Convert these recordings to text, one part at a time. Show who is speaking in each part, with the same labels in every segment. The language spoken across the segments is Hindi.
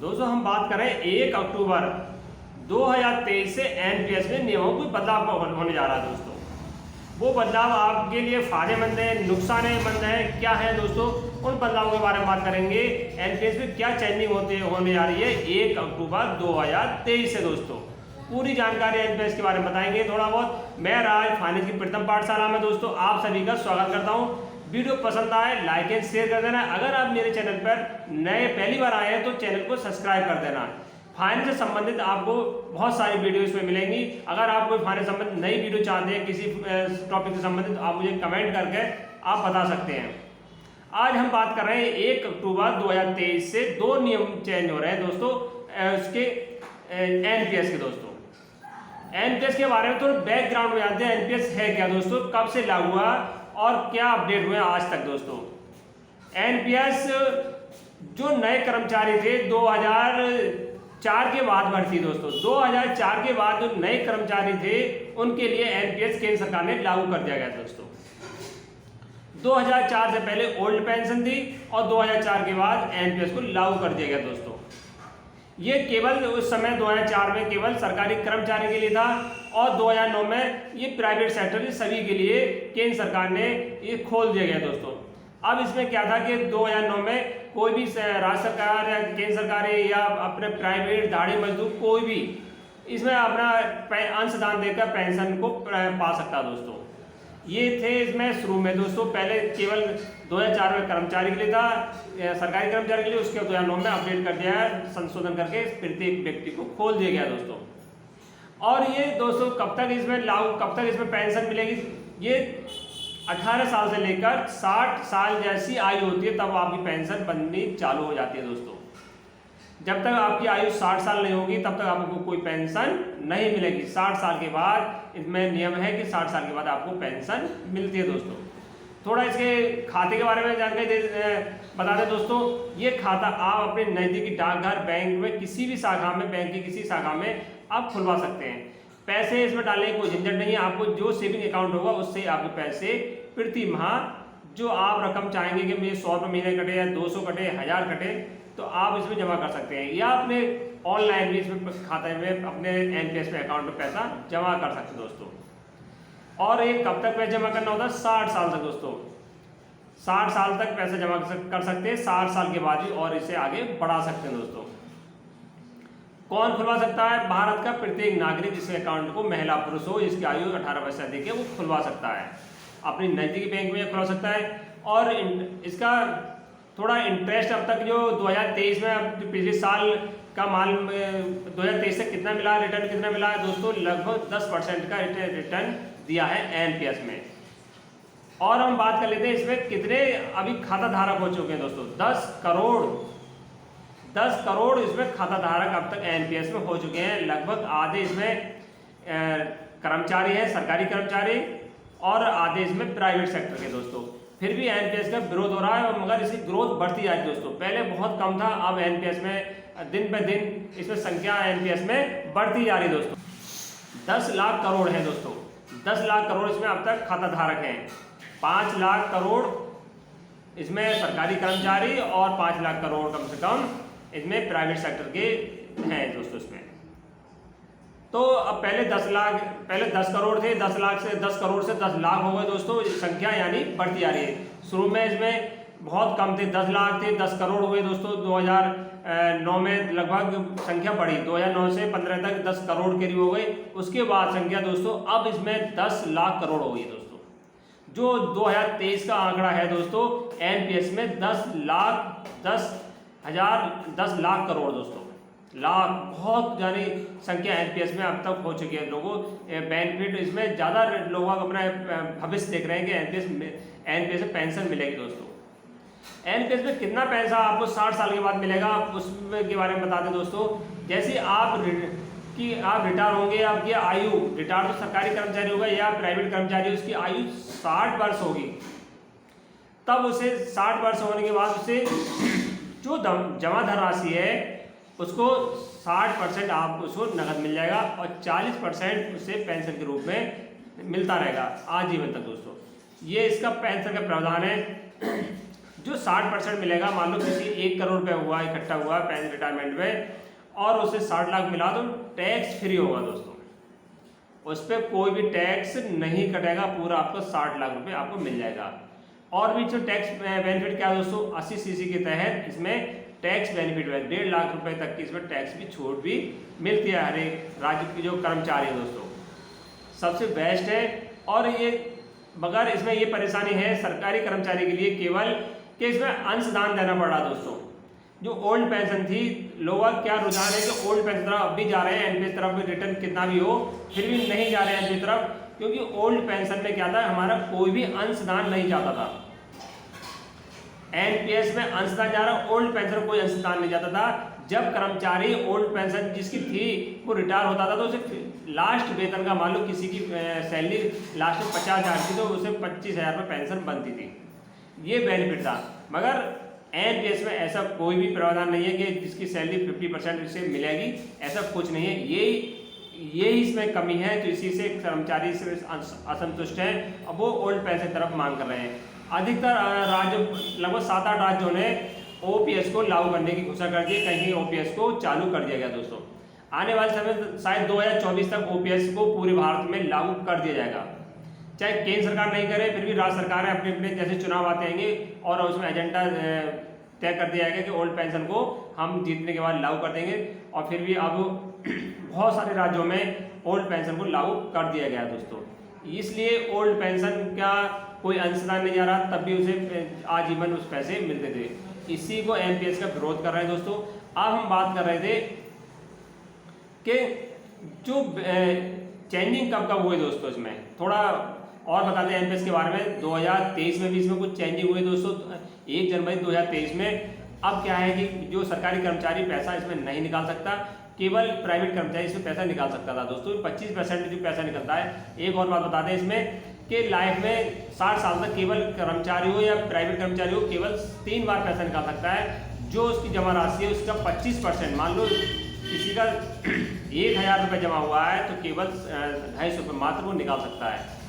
Speaker 1: दोस्तों हम बात करें 1 अक्टूबर 2023 से एनपीएस में नियमों में बदलाव होने जा रहा है दोस्तों। वो बदलाव आपके लिए फायदेमंद है, नुकसानमंद है, क्या है दोस्तों, उन बदलावों के बारे में बात करेंगे। एनपीएस में क्या चेंजिंग होने जा रही है 1 अक्टूबर 2023 से दोस्तों। पूरी जानकारी एनपीएस के बारे में बताएंगे थोड़ा बहुत। मैं राज फाइनेंस की प्रथम पाठशाला में दोस्तों आप सभी का स्वागत करता हूँ। वीडियो पसंद आए लाइक एंड शेयर कर देना। अगर आप मेरे चैनल पर नए पहली बार आए हैं तो चैनल को सब्सक्राइब कर देना। फाइनेंस से संबंधित आपको बहुत सारी वीडियो इसमें मिलेंगी। अगर आप कोई फाइनेंस से संबंधित नई वीडियो चाहते हैं किसी टॉपिक से संबंधित, आप मुझे कमेंट करके आप बता सकते हैं। आज हम बात कर रहे हैं 1 अक्टूबर 2023 से 2 नियम चेंज हो रहे हैं दोस्तों उसके एनपीएस के दोस्तों। एनपीएस के बारे में तो बैकग्राउंड में जानते हैं एनपीएस है क्या दोस्तों, कब से लागू हुआ और क्या अपडेट हुए आज तक दोस्तों। एनपीएस जो नए कर्मचारी थे 2004 के बाद भर्ती दोस्तों, 2004 के बाद जो नए कर्मचारी थे उनके लिए एनपीएस केंद्र सरकार ने लागू कर दिया गया दोस्तों। 2004 से पहले ओल्ड पेंशन थी और 2004 के बाद एनपीएस को लागू कर दिया गया दोस्तों। ये केवल उस समय 2004 में केवल सरकारी कर्मचारी के लिए था और 2009 में ये प्राइवेट सेक्टर के सभी के लिए केंद्र सरकार ने ये खोल दिया गया दोस्तों। अब इसमें क्या था कि 2009 में कोई भी राज्य सरकार या केंद्र सरकार या अपने प्राइवेट दाढ़ी मजदूर कोई भी इसमें अपना अंशदान देकर पेंशन को पा सकता दोस्तों। ये थे इसमें शुरू में दोस्तों, पहले केवल 2004 में कर्मचारी के लिए था, सरकारी कर्मचारी के लिए। उसके 2009 में अपडेट कर दिया है, संशोधन करके प्रत्येक व्यक्ति को खोल दिया गया दोस्तों। और ये दोस्तों कब तक इसमें लागू, कब तक इसमें पेंशन मिलेगी, ये 18 साल से लेकर 60 साल जैसी आयु होती है तब आपकी पेंशन बननी चालू हो जाती है दोस्तों। जब तक आपकी आयु 60 साल नहीं होगी तब तक आपको कोई पेंशन नहीं मिलेगी। 60 साल के बाद इसमें नियम है कि 60 साल के बाद आपको पेंशन मिलती है दोस्तों। थोड़ा इसके खाते के बारे में जानकारी बता दें दोस्तों। ये खाता आप अपने नज़दीकी डाकघर, बैंक में किसी भी शाखा में, बैंक की किसी शाखा में आप खुलवा सकते हैं। पैसे इसमें डालने की कोई झंझट नहीं है। आपको जो सेविंग अकाउंट होगा उससे आपके पैसे प्रति माह जो आप रकम चाहेंगे कि मुझे 100 रुपये महीने कटे या 200 कटे, 1000 कटे, तो आप इसमें जमा कर सकते हैं या अपने ऑनलाइन भी इसमें खाते में अपने एनपीएस में अकाउंट में पैसा जमा कर सकते हैं दोस्तों। और ये कब तक पैसा जमा करना होता है? 60 साल तक दोस्तों। 60 साल तक पैसा जमा कर सकते हैं। 60 साल के बाद ही और इसे आगे बढ़ा सकते हैं दोस्तों। कौन खुलवा सकता है? भारत का प्रत्येक नागरिक जिसके अकाउंट को महिला पुरुष हो जिसकी आयु 18 वर्ष से अधिक है वो खुलवा सकता है। अपनी नजदीकी बैंक में खुलवा सकता है। और इसका थोड़ा इंटरेस्ट अब तक जो 2023 में, अब पिछले साल का माल 2023 से कितना मिला, रिटर्न कितना मिला है दोस्तों, लगभग 10% का रिटर्न दिया है एनपीएस में। और हम बात कर लेते हैं इसमें कितने अभी खाता धारक हो चुके हैं दोस्तों। 10 करोड़ इसमें खाता धारक अब तक एनपीएस में हो चुके हैं। लगभग आधे इसमें कर्मचारी हैं, सरकारी कर्मचारी, और आधे इसमें प्राइवेट सेक्टर के दोस्तों। फिर भी एनपीएस का विरोध हो रहा है, मगर इसकी ग्रोथ बढ़ती जा रही है दोस्तों। पहले बहुत कम था, अब एनपीएस में दिन ब दिन इसमें संख्या एनपीएस में बढ़ती जा रही है दोस्तों। 10 लाख करोड़ है दोस्तों। 10 लाख करोड़ इसमें अब तक खाता धारक हैं। 5 लाख करोड़ इसमें सरकारी कर्मचारी और 5 लाख करोड़ कम से कम इसमें प्राइवेट सेक्टर के हैं दोस्तों इसमें। तो अब पहले 10 करोड़ थे, 10 लाख से 10 करोड़ से 10 लाख हो गए दोस्तों। संख्या यानी बढ़ती जा रही है। शुरू में इसमें बहुत कम थे, 10 लाख थे, 10 करोड़ हुए दोस्तों। 2009 में लगभग संख्या बढ़ी, 2009 से 15 तक 10 करोड़ करीब हो गई। उसके बाद संख्या दोस्तों अब इसमें 10 लाख करोड़ हो गई दोस्तों। जो 2023 का आंकड़ा है दोस्तों एनपीएस में 10 लाख करोड़ दोस्तों। लाख बहुत यानी संख्या एनपीएस में अब तक हो चुकी है। लोगों बेनिफिट इसमें ज़्यादा लोग अपना भविष्य देख रहे हैं कि एनपीएस में पेंशन मिलेगी दोस्तों। एनपीएस में कितना पैसा आपको 60 साल के बाद मिलेगा उसमें के बारे में बता दें दोस्तों। जैसे आप रिटायर होंगे, आपकी आयु, रिटायर तो सरकारी कर्मचारी होगा या प्राइवेट कर्मचारी, उसकी आयु 60 वर्ष होगी, तब उसे 60 वर्ष होने के बाद उसे जो जमा धन राशि है उसको 60% आप उसको नगद मिल जाएगा और 40% उसे पेंशन के रूप में मिलता रहेगा आजीवन तक दोस्तों। ये इसका पेंशन का प्रावधान है। जो 60% मिलेगा, मान लो किसी 1 करोड़ रुपये हुआ इकट्ठा हुआ पेंशन रिटायरमेंट में और उसे 60 लाख मिला तो टैक्स फ्री होगा दोस्तों, उस पर कोई भी टैक्स नहीं कटेगा, पूरा आपको 60 लाख रुपए आपको मिल जाएगा। और भी जो टैक्स बेनिफिट क्या है दोस्तों, 80 सीसी के तहत इसमें टैक्स बेनिफिट है, 1.5 लाख रुपए तक की इसमें टैक्स भी छूट भी मिलती है हर एक राज्य के जो कर्मचारी है दोस्तों, सबसे बेस्ट है। और ये मगर इसमें ये परेशानी है सरकारी कर्मचारी के लिए केवल कि इसमें अंशदान देना पड़ रहा दोस्तों। जो ओल्ड पेंशन थी, लोगों का क्या रुझान है कि ओल्ड पेंशन तरफ अब भी जा रहे हैं, एनपीएस तरफ भी रिटर्न कितना भी हो फिर भी नहीं जा रहे हैं एनपीएस तरफ, क्योंकि ओल्ड पेंशन में क्या था, हमारा कोई भी अंशदान नहीं जाता था। एनपीएस में अंशदान जा रहा, ओल्ड पेंशन में कोई अंशदान नहीं जाता था। जब कर्मचारी ओल्ड पेंशन जिसकी थी वो रिटायर होता था तो उसे लास्ट वेतन का, मान लो किसी की सैलरी लास्ट में 50,000 थी तो उसे 25,000 रुपये पेंशन बनती थी, ये बेनिफिट था। मगर एनपीएस में ऐसा कोई भी प्रावधान नहीं है कि जिसकी सैलरी 50% से मिलेगी, ऐसा कुछ नहीं है। यही इसमें कमी है, तो इसी से कर्मचारी से असंतुष्ट हैं, अब वो ओल्ड पेंशन तरफ मांग कर रहे हैं। अधिकतर राज्य, लगभग 7-8 राज्यों ने ओपीएस को लागू करने की घोषणा कर दी, कहीं ओपीएस को चालू कर दिया गया दोस्तों। आने वाले समय शायद 2024 तक ओपीएस को पूरे भारत में लागू कर दिया जाएगा। चाहे केंद्र सरकार नहीं करे फिर भी राज्य सरकार अपने अपने जैसे चुनाव आते आएंगे और उसमें एजेंडा तय कर दिया जाएगा कि ओल्ड पेंशन को हम जीतने के बाद लागू कर देंगे। और फिर भी अब बहुत सारे राज्यों में ओल्ड पेंशन को लागू कर दिया गया दोस्तों, इसलिए ओल्ड पेंशन का कोई अंशदान नहीं जा रहा, तब भी उसे आजीवन उस पैसे मिलते थे। इसी को एनपीएस का विरोध कर रहे हैं दोस्तों। अब हम बात कर रहे थे कि जो चेंजिंग कब कब हुई दोस्तों, इसमें थोड़ा और बताते हैं एनपीएस के बारे में। 2023 में भी इसमें कुछ चेंजिंग हुई दोस्तों, 1 जनवरी 2023 में। अब क्या है कि जो सरकारी कर्मचारी पैसा इसमें नहीं निकाल सकता, केवल प्राइवेट कर्मचारी इसमें पैसा निकाल सकता था दोस्तों, 25% जो पैसा निकलता है। एक और बात बताते हैं इसमें कि लाइफ में 60 साल तक केवल कर्मचारी हो या प्राइवेट कर्मचारी हो, केवल 3 बार पैसा निकाल सकता है। जो उसकी जमा राशि है उसका 25%, मान लो किसी का 1,000 रुपये जमा हुआ है तो केवल 250 रुपये मात्र वो निकाल सकता है।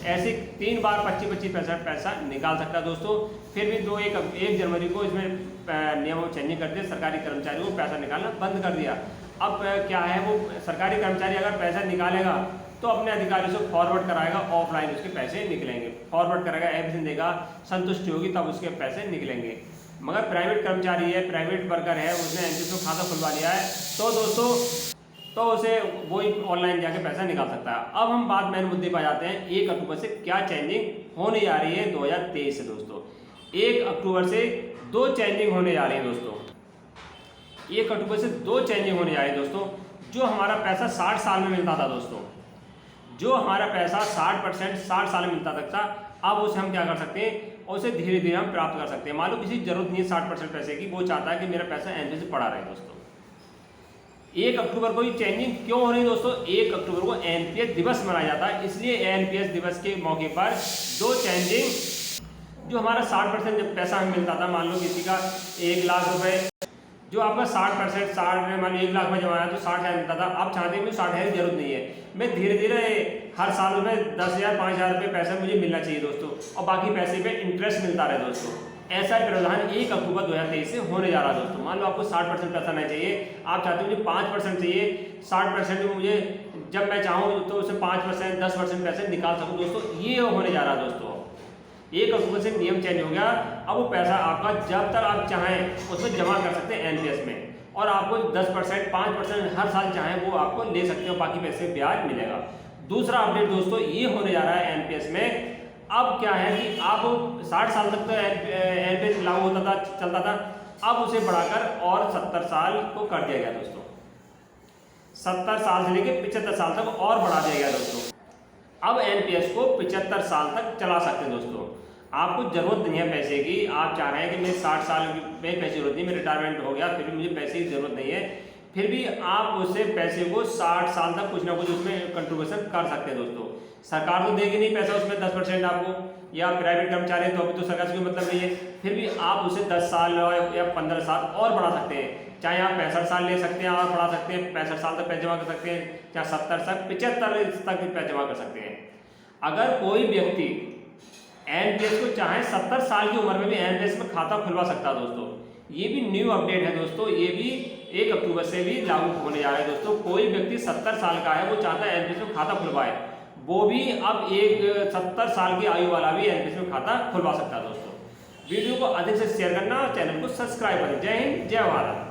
Speaker 1: ऐसे 3 बार 25% पैसा निकाल सकता है दोस्तों। फिर भी 1 जनवरी को इसमें नियम चेंजिंग कर दिया, सरकारी कर्मचारियों को पैसा निकालना बंद कर दिया। अब क्या है, वो सरकारी कर्मचारी अगर पैसा निकालेगा तो अपने अधिकारियों से फॉरवर्ड कराएगा, ऑफलाइन उसके पैसे निकलेंगे, फॉरवर्ड करेगा, एप्लीकेशन देगा, संतुष्टि होगी तब उसके पैसे निकलेंगे। मगर प्राइवेट कर्मचारी है, प्राइवेट वर्कर है, उसने एनपीएस में खाता खुलवा लिया है तो दोस्तों तो उसे वही ऑनलाइन जाके पैसा निकाल सकता है। अब हम बात मेन मुद्दे पर जाते हैं, 1 अक्टूबर से क्या चेंजिंग होने जा रही है 2023 से दोस्तों। 1 अक्टूबर से 2 चेंजिंग होने जा रही है दोस्तों। 1 अक्टूबर से 2 चेंजिंग होने जा रही है दोस्तों। जो हमारा पैसा 60 साल में मिलता था दोस्तों, जो हमारा पैसा 60 साल में मिलता था, अब उसे हम क्या कर सकते हैं, उसे धीरे धीरे हम प्राप्त कर सकते हैं। मान लो किसी जरूरत नहीं है 60% पैसे की, वो चाहता है कि मेरा पैसा एनपीएस से पड़ा रहे दोस्तों। 1 अक्टूबर को ये चेंजिंग क्यों हो रही है दोस्तों, 1 अक्टूबर को एनपीएस दिवस मनाया जाता है, इसलिए एनपीएस दिवस के मौके पर 2 चेंजिंग। जो हमारा 60% जब पैसा हमें मिलता था, मान लो किसी का 1 लाख रुपए, जो आपका 60% 60 में मान लो 1 लाख में जमा है तो 60,000 मिलता था। आप चाहते हैं मुझे 60,000 की जरूरत नहीं है, मैं धीरे धीरे हर साल में 10,000 5,000 रुपये पैसा मुझे मिलना चाहिए दोस्तों, और बाकी पैसे पे इंटरेस्ट मिलता रहे दोस्तों। ऐसा प्रावधान 1 अक्टूबर 2023 से होने जा रहा है दोस्तों। मान लो आपको 60% पैसा नहीं चाहिए, आप चाहते हो मुझे 5% चाहिए, 60% में मुझे जब मैं चाहूँ तो उसे 5% 10% पैसे निकाल सकूँ दोस्तों, ये होने जा रहा है दोस्तों। 1 अक्टूबर से नियम चेंज हो गया, अब वो पैसा आपका जब तक आप चाहें उसमें जमा कर सकते हैं एनपीएस में, और आपको 10% 5% हर साल चाहें वो आपको ले सकते हो, बाकी पैसे ब्याज मिलेगा। दूसरा अपडेट दोस्तों ये होने जा रहा है एनपीएस में। अब क्या है कि आप 60 साल तक तो एनपीएस लागू होता था, चलता था, अब उसे बढ़ाकर और 70 साल को कर दिया गया दोस्तों। 70 साल से लेकर 75 साल तक और बढ़ा दिया गया दोस्तों। अब एनपीएस को 75 साल तक चला सकते हैं दोस्तों। आपको जरूरत नहीं है पैसे की, आप चाह रहे हैं कि मैं 60 साल में पैसे की जरूरत नहीं, मेरा रिटायरमेंट हो गया फिर भी मुझे पैसे की जरूरत नहीं है, फिर भी आप उससे पैसे को 60 साल तक कुछ ना कुछ उसमें कंट्रीब्यूशन कर सकते हैं दोस्तों। सरकार तो देगी नहीं पैसा उसमें 10% आपको, या प्राइवेट कर्मचारी है तो अभी तो सरकार से कोई मतलब नहीं है, फिर भी आप उसे 10 साल या 15 साल और बढ़ा सकते हैं। चाहे आप 65 साल ले सकते हैं और बढ़ा सकते हैं, 65 साल तक पैसे जमा कर सकते हैं, चाहे 70 साल 75 तक पैसे जमा कर सकते हैं। अगर कोई व्यक्ति एनपीएस को चाहे 70 साल की उम्र में भी एनपीएस में खाता खुलवा सकता है दोस्तों। ये भी न्यू अपडेट है दोस्तों, ये भी 1 अक्टूबर से भी लागू होने जा रहा है दोस्तों। कोई व्यक्ति 70 साल का है, वो चाहता है एनपीएस में खाता खुलवाए, वो भी अब एक 70 साल की आयु वाला भी एनपीएस में खाता खुलवा सकता है दोस्तों। वीडियो को अधिक से शेयर करना और चैनल को सब्सक्राइब करें। जय हिंद, जय भारत।